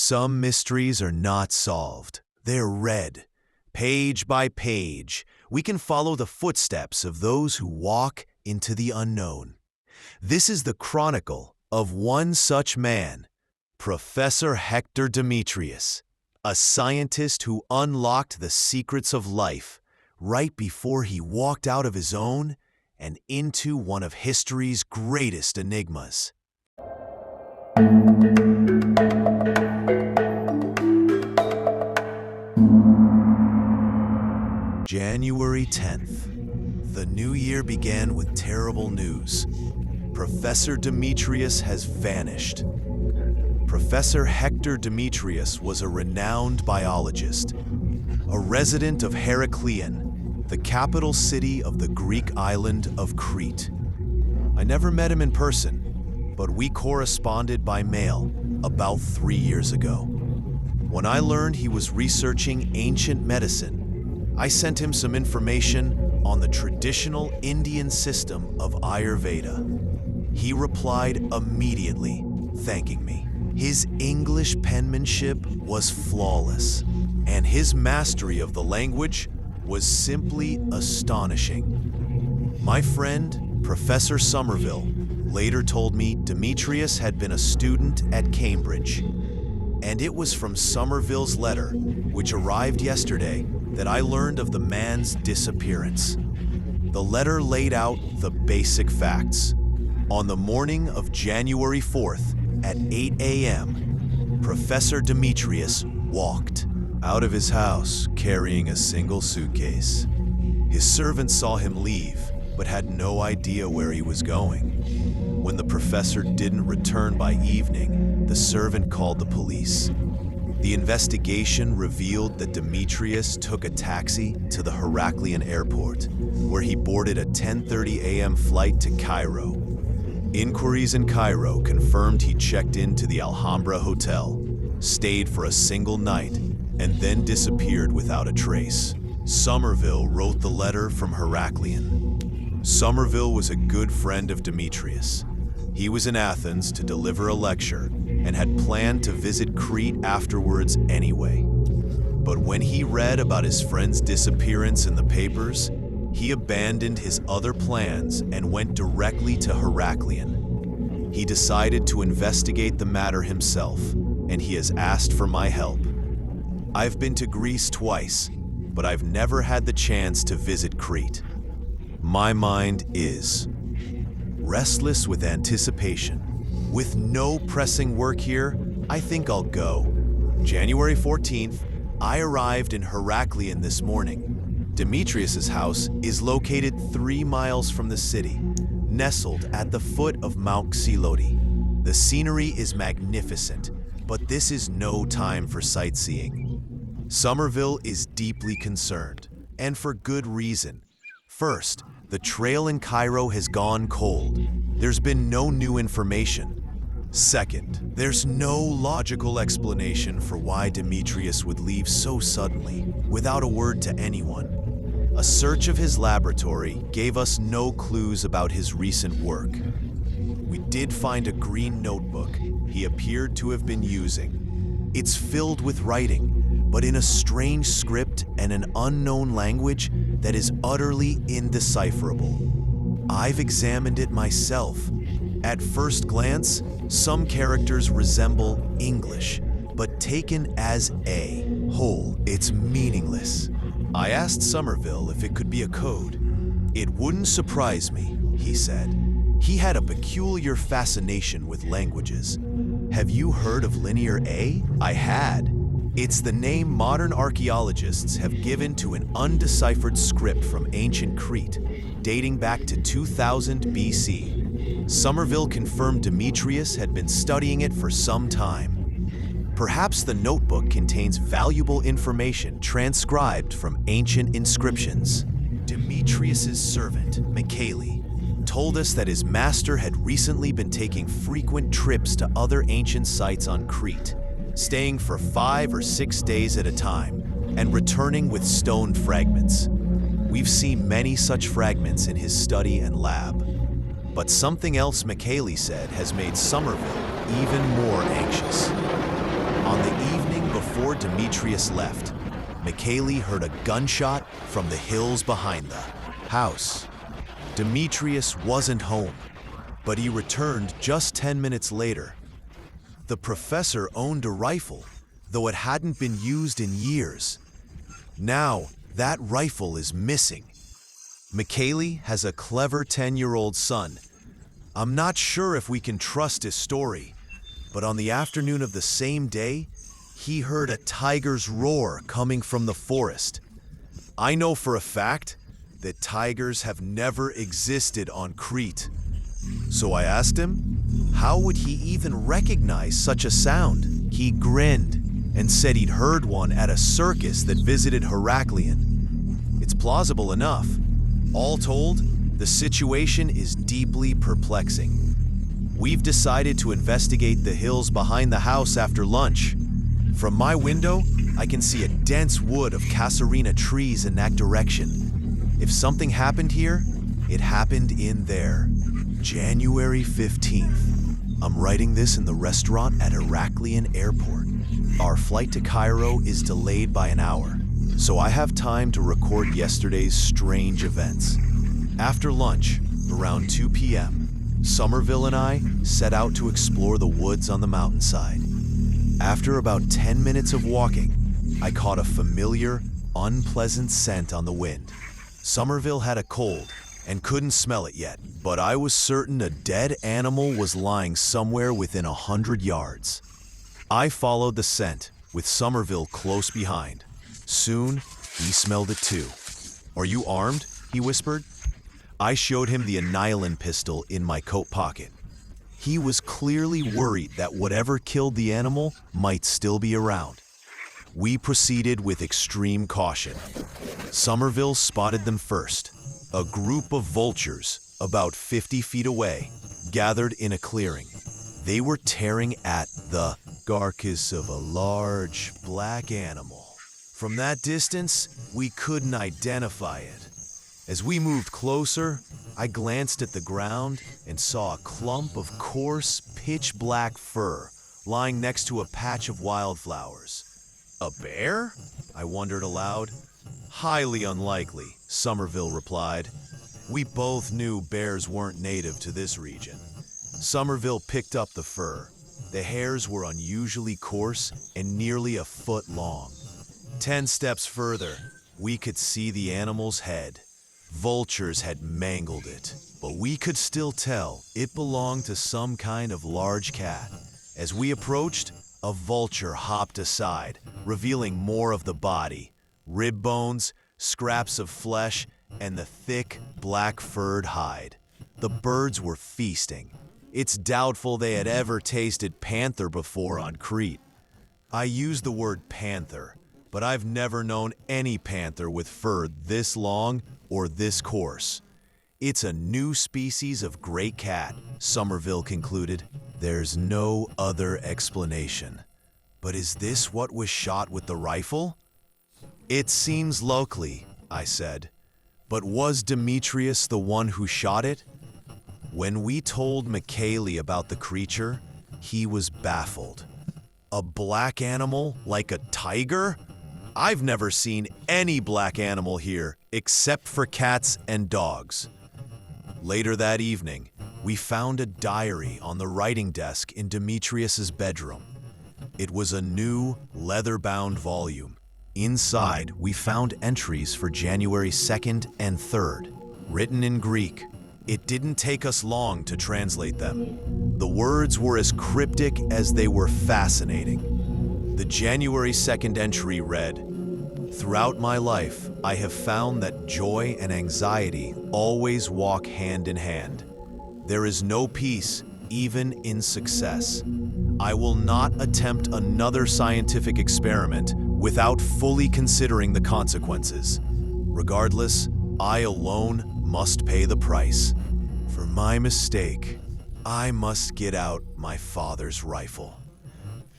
Some mysteries are not solved. They're read. Page by page, we can follow the footsteps of those who walk into the unknown. This is the chronicle of one such man, Professor Hector Demetrius, a scientist who unlocked the secrets of life right before he walked out of his own and into one of history's greatest enigmas. January 10th. The new year began with terrible news. Professor Demetrius has vanished. Professor Hector Demetrius was a renowned biologist, a resident of Heraklion, the capital city of the Greek island of Crete. I never met him in person, but we corresponded by mail about 3 years ago. When I learned he was researching ancient medicine, I sent him some information on the traditional Indian system of Ayurveda. He replied immediately, thanking me. His English penmanship was flawless, and his mastery of the language was simply astonishing. My friend, Professor Somerville, later told me Demetrius had been a student at Cambridge. And it was from Somerville's letter, which arrived yesterday, that I learned of the man's disappearance. The letter laid out the basic facts. On the morning of January 4th at 8 a.m., Professor Demetrius walked out of his house carrying a single suitcase. His servant saw him leave, but had no idea where he was going. When the professor didn't return by evening, the servant called the police. The investigation revealed that Demetrius took a taxi to the Heraklion airport, where he boarded a 10:30 a.m. flight to Cairo. Inquiries in Cairo confirmed he checked into the Alhambra Hotel, stayed for a single night, and then disappeared without a trace. Somerville wrote the letter from Heraklion. Somerville was a good friend of Demetrius. He was in Athens to deliver a lecture and had planned to visit Crete afterwards anyway. But when he read about his friend's disappearance in the papers, he abandoned his other plans and went directly to Heraklion. He decided to investigate the matter himself, and he has asked for my help. I've been to Greece twice, but I've never had the chance to visit Crete. My mind is restless with anticipation. With no pressing work here, I think I'll go. January 14th, I arrived in Heraklion this morning. Demetrius's house is located 3 miles from the city, nestled at the foot of Mount Xyloti. The scenery is magnificent, but this is no time for sightseeing. Somerville is deeply concerned, and for good reason. First, the trail in Cairo has gone cold. There's been no new information. Second, there's no logical explanation for why Demetrius would leave so suddenly, without a word to anyone. A search of his laboratory gave us no clues about his recent work. We did find a green notebook he appeared to have been using. It's filled with writing, but in a strange script and an unknown language that is utterly indecipherable. I've examined it myself. At first glance, some characters resemble English, but taken as a whole, it's meaningless. I asked Somerville if it could be a code. It wouldn't surprise me, he said. He had a peculiar fascination with languages. Have you heard of Linear A? I had. It's the name modern archaeologists have given to an undeciphered script from ancient Crete, dating back to 2000 BC. Somerville confirmed Demetrius had been studying it for some time. Perhaps the notebook contains valuable information transcribed from ancient inscriptions. Demetrius's servant, Michaeli, told us that his master had recently been taking frequent trips to other ancient sites on Crete, staying for 5 or 6 days at a time, and returning with stone fragments. We've seen many such fragments in his study and lab. But something else Michaeli said has made Somerville even more anxious. On the before Demetrius left, Michaeli heard a gunshot from the hills behind the house. Demetrius wasn't home, but he returned just 10 minutes later. The professor owned a rifle, though it hadn't been used in years. Now, that rifle is missing. Michaeli has a clever 10-year-old son. I'm not sure if we can trust his story, but on the afternoon of the same day, he heard a tiger's roar coming from the forest. I know for a fact that tigers have never existed on Crete. So I asked him, how would he even recognize such a sound? He grinned and said he'd heard one at a circus that visited Heraklion. It's plausible enough. All told, the situation is deeply perplexing. We've decided to investigate the hills behind the house after lunch. From my window, I can see a dense wood of Casuarina trees in that direction. If something happened here, it happened in there. January 15th. I'm writing this in the restaurant at Heraklion Airport. Our flight to Cairo is delayed by an hour, so I have time to record yesterday's strange events. After lunch, around 2 p.m., Somerville and I set out to explore the woods on the mountainside. After about 10 minutes of walking, I caught a familiar, unpleasant scent on the wind. Somerville had a cold and couldn't smell it yet, but I was certain a dead animal was lying somewhere within 100 yards. I followed the scent, with Somerville close behind. Soon, he smelled it too. "Are you armed?" he whispered. I showed him the aniline pistol in my coat pocket. He was clearly worried that whatever killed the animal might still be around. We proceeded with extreme caution. Somerville spotted them first. A group of vultures, about 50 feet away, gathered in a clearing. They were tearing at the carcass of a large black animal. From that distance, we couldn't identify it. As we moved closer, I glanced at the ground and saw a clump of coarse, pitch-black fur lying next to a patch of wildflowers. "A bear?" I wondered aloud. "Highly unlikely," Somerville replied. We both knew bears weren't native to this region. Somerville picked up the fur. The hairs were unusually coarse and nearly a foot long. 10 steps further, we could see the animal's head. Vultures had mangled it, but we could still tell it belonged to some kind of large cat. As we approached, a vulture hopped aside, revealing more of the body: rib bones, scraps of flesh, and the thick, black-furred hide. The birds were feasting. It's doubtful they had ever tasted panther before on Crete. I use the word panther, but I've never known any panther with fur this long or this coarse. It's a new species of great cat, Somerville concluded. There's no other explanation. But is this what was shot with the rifle? It seems likely, I said. But was Demetrius the one who shot it? When we told Michaeli about the creature, he was baffled. A black animal like a tiger? I've never seen any black animal here except for cats and dogs. Later that evening, we found a diary on the writing desk in Demetrius's bedroom. It was a new, leather-bound volume. Inside, we found entries for January 2nd and 3rd, written in Greek. It didn't take us long to translate them. The words were as cryptic as they were fascinating. The January 2nd entry read, "Throughout my life, I have found that joy and anxiety always walk hand in hand. There is no peace, even in success. I will not attempt another scientific experiment without fully considering the consequences. Regardless, I alone must pay the price. For my mistake, I must get out my father's rifle.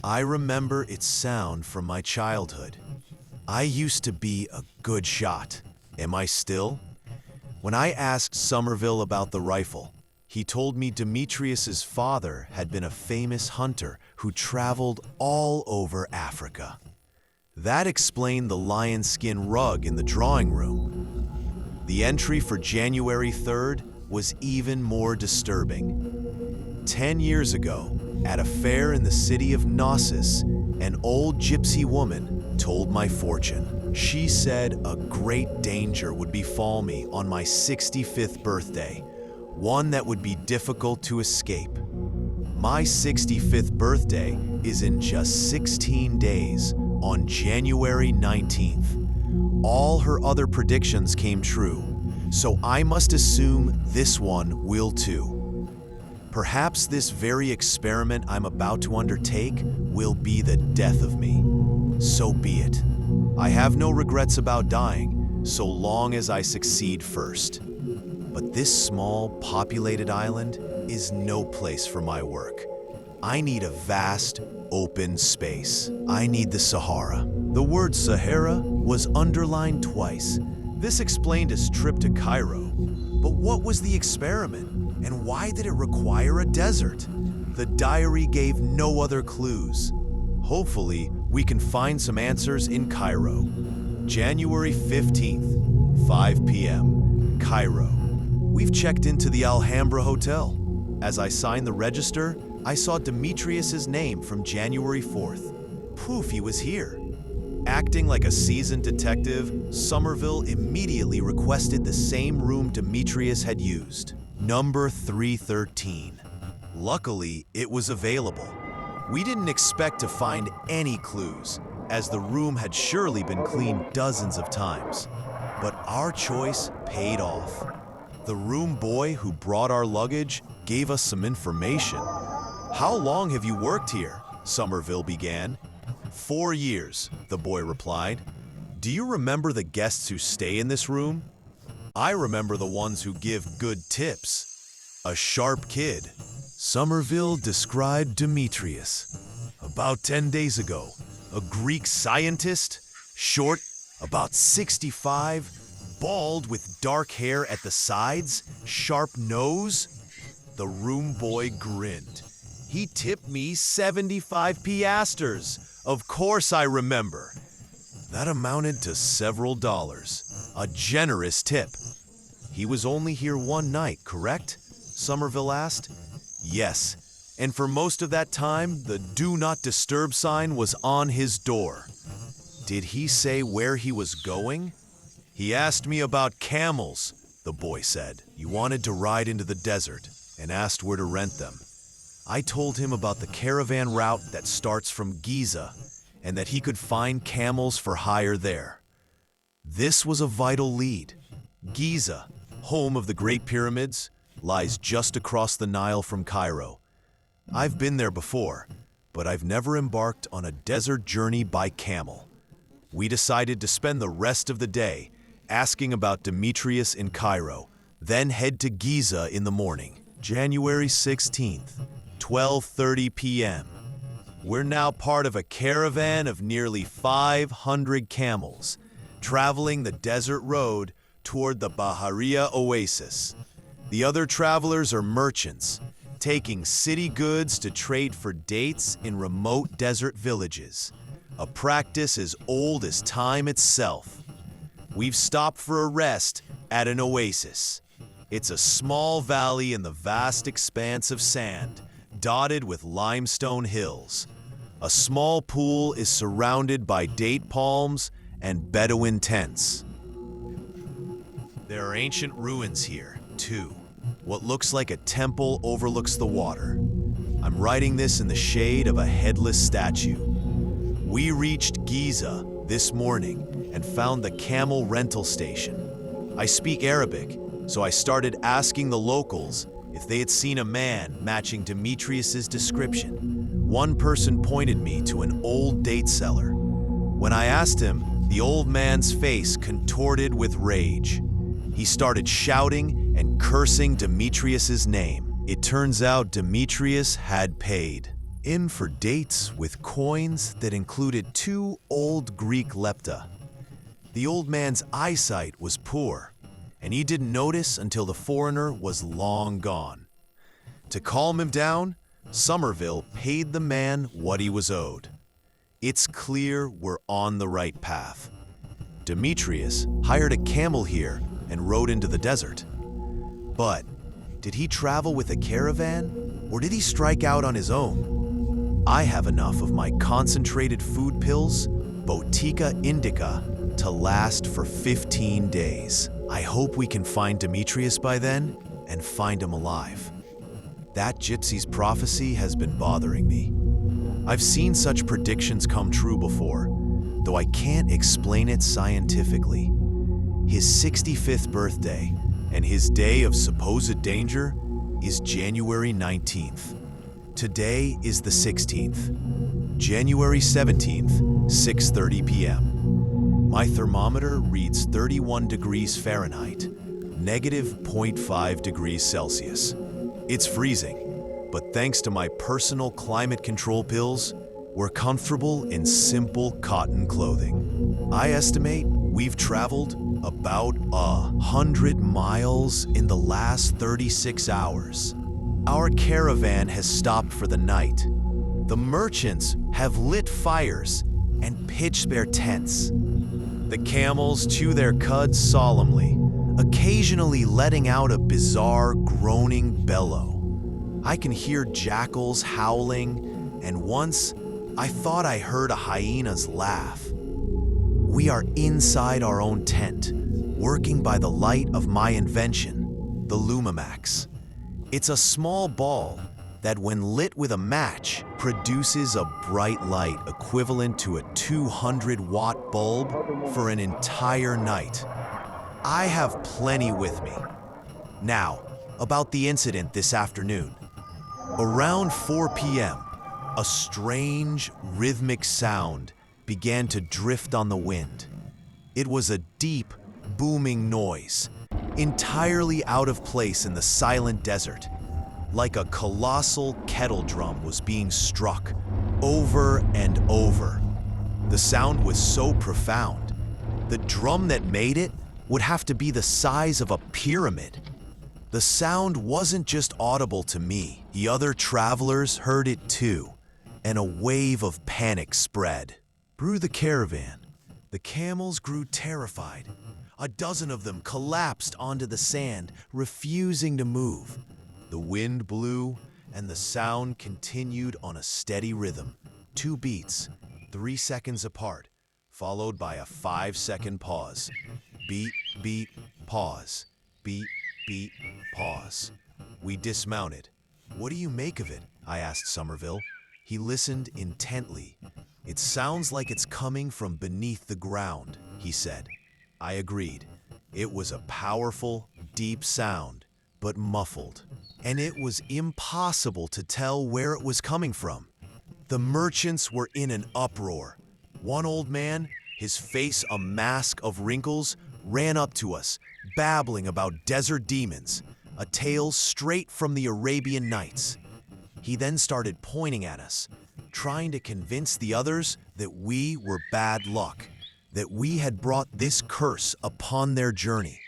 I remember its sound from my childhood. I used to be a good shot. Am I still?" When I asked Somerville about the rifle, he told me Demetrius's father had been a famous hunter who traveled all over Africa. That explained the lion skin rug in the drawing room. The entry for January 3rd was even more disturbing. 10 years ago, at a fair in the city of Knossos, an old gypsy woman told my fortune. She said a great danger would befall me on my 65th birthday, one that would be difficult to escape. My 65th birthday is in just 16 days, on January 19th. All her other predictions came true, so I must assume this one will too. Perhaps this very experiment I'm about to undertake will be the death of me. So be it. I have no regrets about dying, so long as I succeed first. But this small, populated island is no place for my work. I need a vast, open space. I need the Sahara. The word Sahara was underlined twice. This explained his trip to Cairo. But what was the experiment, and why did it require a desert? The diary gave no other clues. Hopefully, we can find some answers in Cairo. January 15th, 5 p.m., Cairo. We've checked into the Alhambra Hotel. As I signed the register, I saw Demetrius's name from January 4th. Poof, he was here. Acting like a seasoned detective, Somerville immediately requested the same room Demetrius had used, number 313. Luckily, it was available. We didn't expect to find any clues, as the room had surely been cleaned dozens of times. But our choice paid off. The room boy who brought our luggage gave us some information. "How long have you worked here?" Somerville began. 4 years, the boy replied. "Do you remember the guests who stay in this room?" "I remember the ones who give good tips." "A sharp kid." Somerville described Demetrius. "About 10 days ago, a Greek scientist, short, about 65, bald with dark hair at the sides, sharp nose." The room boy grinned. "He tipped me 75 piastres. Of course I remember." That amounted to several dollars. A generous tip. "He was only here one night, correct?" Somerville asked. "Yes, and for most of that time, the Do Not Disturb sign was on his door." "Did he say where he was going?" "He asked me about camels," the boy said. "He wanted to ride into the desert and asked where to rent them. I told him about the caravan route that starts from Giza and that he could find camels for hire there." This was a vital lead. Giza, home of the Great Pyramids, lies just across the Nile from Cairo. I've been there before, but I've never embarked on a desert journey by camel. We decided to spend the rest of the day asking about Demetrius in Cairo, then head to Giza in the morning. January 16th, 12:30 p.m. We're now part of a caravan of nearly 500 camels, traveling the desert road toward the Bahariya oasis. The other travelers are merchants, taking city goods to trade for dates in remote desert villages, a practice as old as time itself. We've stopped for a rest at an oasis. It's a small valley in the vast expanse of sand, dotted with limestone hills. A small pool is surrounded by date palms and Bedouin tents. There are ancient ruins here, too. What looks like a temple overlooks the water. I'm writing this in the shade of a headless statue. We reached Giza this morning and found the camel rental station. I speak Arabic, so I started asking the locals if they had seen a man matching Demetrius's description. One person pointed me to an old date seller. When I asked him, the old man's face contorted with rage. He started shouting and cursing Demetrius's name. It turns out Demetrius had paid in for dates with coins that included 2 old Greek lepta. The old man's eyesight was poor, and he didn't notice until the foreigner was long gone. To calm him down, Somerville paid the man what he was owed. It's clear we're on the right path. Demetrius hired a camel here and rode into the desert. But did he travel with a caravan, or did he strike out on his own? I have enough of my concentrated food pills, Botica Indica, to last for 15 days. I hope we can find Demetrius by then and find him alive. That gypsy's prophecy has been bothering me. I've seen such predictions come true before, though I can't explain it scientifically. His 65th birthday and his day of supposed danger is January 19th. Today is the 16th. January 17th, 6:30 p.m. My thermometer reads 31 degrees Fahrenheit, negative 0.5 degrees Celsius. It's freezing, but thanks to my personal climate control pills, we're comfortable in simple cotton clothing. I estimate we've traveled about 100 miles in the last 36 hours. Our caravan has stopped for the night. The merchants have lit fires and pitched their tents. The camels chew their cuds solemnly, occasionally letting out a bizarre groaning bellow. I can hear jackals howling, and once I thought I heard a hyena's laugh. We are inside our own tent, working by the light of my invention, the Lumamax. It's a small ball that, when lit with a match, produces a bright light equivalent to a 200-watt bulb for an entire night. I have plenty with me. Now, about the incident this afternoon. Around 4 p.m., a strange, rhythmic sound began to drift on the wind. It was a deep, booming noise, entirely out of place in the silent desert. Like a colossal kettle drum was being struck over and over. The sound was so profound, the drum that made it would have to be the size of a pyramid. The sound wasn't just audible to me. The other travelers heard it too, and a wave of panic spread through the caravan. The camels grew terrified. A dozen of them collapsed onto the sand, refusing to move. The wind blew, and the sound continued on a steady rhythm. 2 beats, 3 seconds apart, followed by a 5-second pause. Beat, beat, pause. Beat, beat, pause. We dismounted. "What do you make of it?" I asked Somerville. He listened intently. "It sounds like it's coming from beneath the ground," he said. I agreed. It was a powerful, deep sound, but muffled. And it was impossible to tell where it was coming from. The merchants were in an uproar. One old man, his face a mask of wrinkles, ran up to us, babbling about desert demons, a tale straight from the Arabian Nights. He then started pointing at us, trying to convince the others that we were bad luck, that we had brought this curse upon their journey.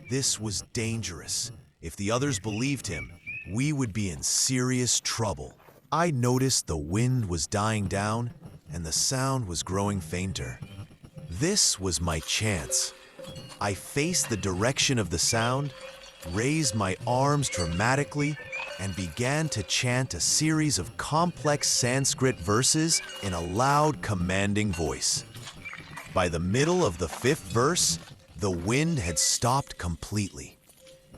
This was dangerous. If the others believed him, we would be in serious trouble. I noticed the wind was dying down and the sound was growing fainter. This was my chance. I faced the direction of the sound, raised my arms dramatically, and began to chant a series of complex Sanskrit verses in a loud, commanding voice. By the middle of the 5th verse, the wind had stopped completely,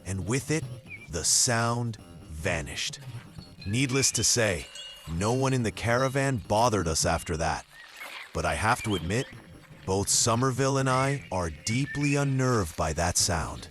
and with it, the sound vanished. Needless to say, no one in the caravan bothered us after that. But I have to admit, both Somerville and I are deeply unnerved by that sound.